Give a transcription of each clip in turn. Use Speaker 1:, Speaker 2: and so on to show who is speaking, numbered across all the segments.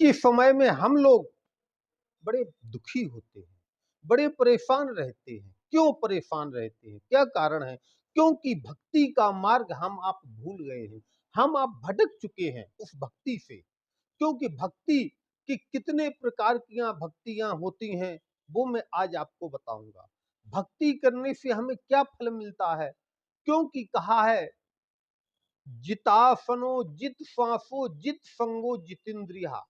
Speaker 1: के समय में हम लोग बड़े दुखी होते हैं, बड़े परेशान रहते हैं। क्यों परेशान रहते हैं? क्या कारण है? क्योंकि भक्ति का मार्ग हम आप भूल गए हैं। हम आप भटक चुके हैं उस भक्ति से। क्योंकि भक्ति की कितने प्रकार की भक्तियां होती हैं, वो मैं आज आपको बताऊंगा। भक्ति करने से हमें क्या फल मिलता है? क्योंकि कहा है, जितासनो जित श्वासो जित संगो जितेंद्रिया।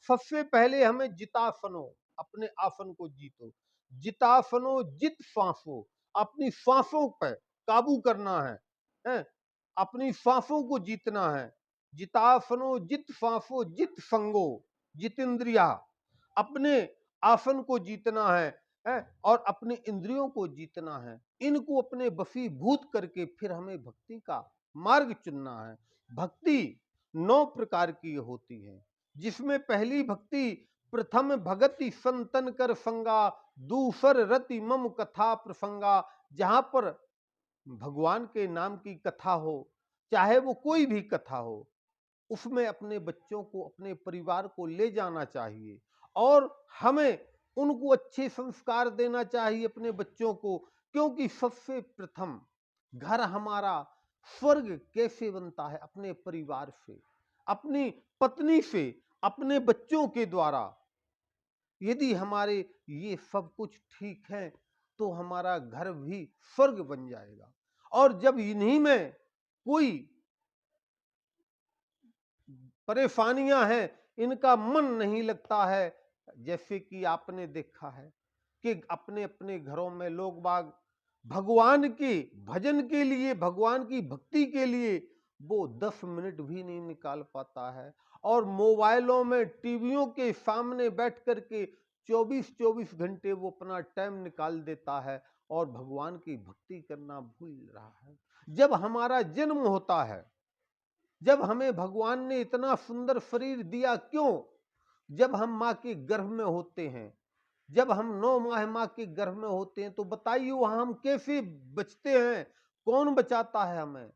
Speaker 1: सबसे पहले हमें जितासनो, अपने आसन को जीतो। जितासनो जित श्वासो, अपनी श्वासों पर काबू करना है? अपनी श्वासों को जीतना है। जितासनो जित श्वासो जित संगो जितेंद्रिया, अपने आसन को जीतना है? और अपने इंद्रियों को जीतना है। इनको अपने वशीभूत करके फिर हमें भक्ति का मार्ग चुनना है। भक्ति 9 प्रकार की होती है, जिसमें पहली भक्ति प्रथम भगति संतन कर संगा, दूसर रति मम कथा प्रसंगा। जहां पर भगवान के नाम की कथा हो, चाहे वो कोई भी कथा हो, उसमें अपने बच्चों को, अपने परिवार को ले जाना चाहिए और हमें उनको अच्छे संस्कार देना चाहिए अपने बच्चों को। क्योंकि सबसे प्रथम घर हमारा स्वर्ग कैसे बनता है? अपने परिवार से, अपनी पत्नी से, अपने बच्चों के द्वारा। यदि हमारे ये सब कुछ ठीक है तो हमारा घर भी स्वर्ग बन जाएगा। और जब इन्हीं में कोई परेशानियां हैं, इनका मन नहीं लगता है, जैसे कि आपने देखा है कि अपने अपने घरों में लोग बाग भगवान के भजन के लिए, भगवान की भक्ति के लिए वो 10 मिनट भी नहीं निकाल पाता है और मोबाइलों में, टीवियों के सामने बैठ करके 24-24 घंटे वो अपना टाइम निकाल देता है और भगवान की भक्ति करना भूल रहा है। जब हमारा जन्म होता है, जब हमें भगवान ने इतना सुंदर शरीर दिया, क्यों? जब हम माँ के गर्भ में होते हैं, जब हम 9 माह माँ के गर्भ में होते हैं, तो बताइए वहां हम कैसे बचते हैं? कौन बचाता है हमें?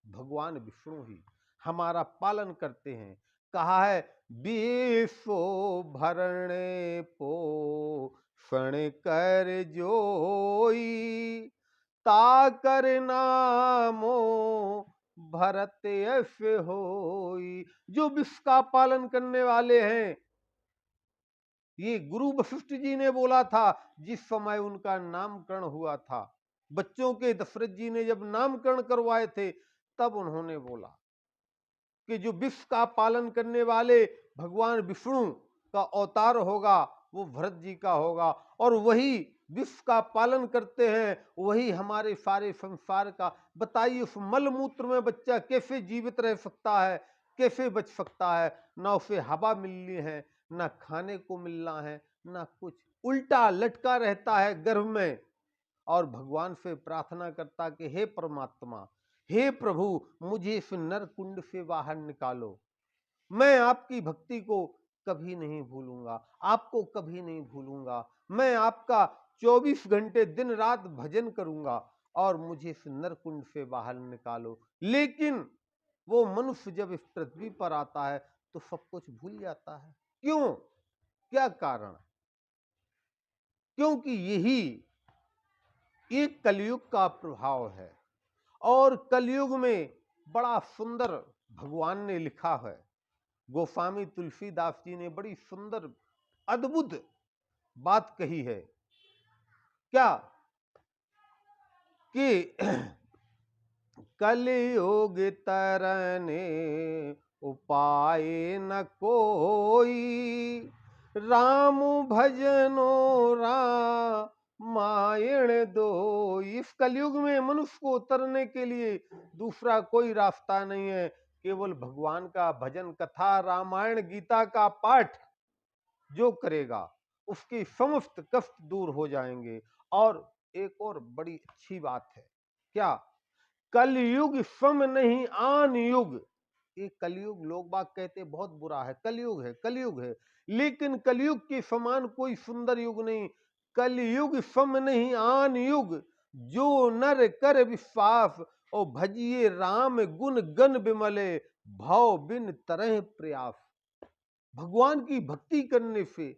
Speaker 1: भगवान विष्णु ही हमारा पालन करते हैं। कहा है, विश्व भरणे पोषण कर जोई, ताकर नामो भरत यश होई। जो विश्व का पालन करने वाले हैं, ये गुरु वशिष्ठ जी ने बोला था जिस समय उनका नामकरण हुआ था। बच्चों के दशरथ जी ने जब नामकरण करवाए थे, तब उन्होंने बोला कि जो विश्व का पालन करने वाले भगवान विष्णु का अवतार होगा, वो भरत जी का होगा। और वही विश्व का पालन करते हैं, वही हमारे सारे संसार का। बताइए, उस मल मूत्र में बच्चा कैसे जीवित रह सकता है? कैसे बच सकता है? ना उसे हवा मिलनी है, ना खाने को मिलना है, ना कुछ। उल्टा लटका रहता है गर्भ में और भगवान से प्रार्थना करता कि हे परमात्मा, हे प्रभु, मुझे इस नर कुंड से बाहर निकालो। मैं आपकी भक्ति को कभी नहीं भूलूंगा, आपको कभी नहीं भूलूंगा। मैं आपका 24 घंटे दिन रात भजन करूंगा और मुझे इस नरकुंड से बाहर निकालो। लेकिन वो मनुष्य जब इस पृथ्वी पर आता है तो सब कुछ भूल जाता है। क्यों? क्या कारण? क्योंकि यही एक कलयुग का प्रभाव है। और कलयुग में बड़ा सुंदर भगवान ने लिखा है, गोस्वामी तुलसीदास जी ने बड़ी सुंदर अद्भुत बात कही है। क्या? कि कलयुग तरने उपाय न कोई, राम भजनो रामायण दो। इस कलयुग में मनुष्य को उतरने के लिए दूसरा कोई रास्ता नहीं है, केवल भगवान का भजन, कथा, रामायण, गीता का पाठ जो करेगा उसके समस्त कष्ट दूर हो जाएंगे। और एक और बड़ी अच्छी बात है, क्या? कलयुग सम नहीं आन युग। ये कलयुग लोग बाग कहते बहुत बुरा है, कलयुग है, कलयुग है, लेकिन कलयुग के समान कोई सुंदर युग नहीं। कलयुग सम नहीं आन युग, जो नर कर विश्वास, और भजिए राम गुण गण बिमले, भव बिन तरह प्रयास। भगवान की भक्ति करने से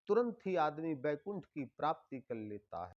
Speaker 1: तुरंत ही आदमी वैकुंठ की प्राप्ति कर लेता है।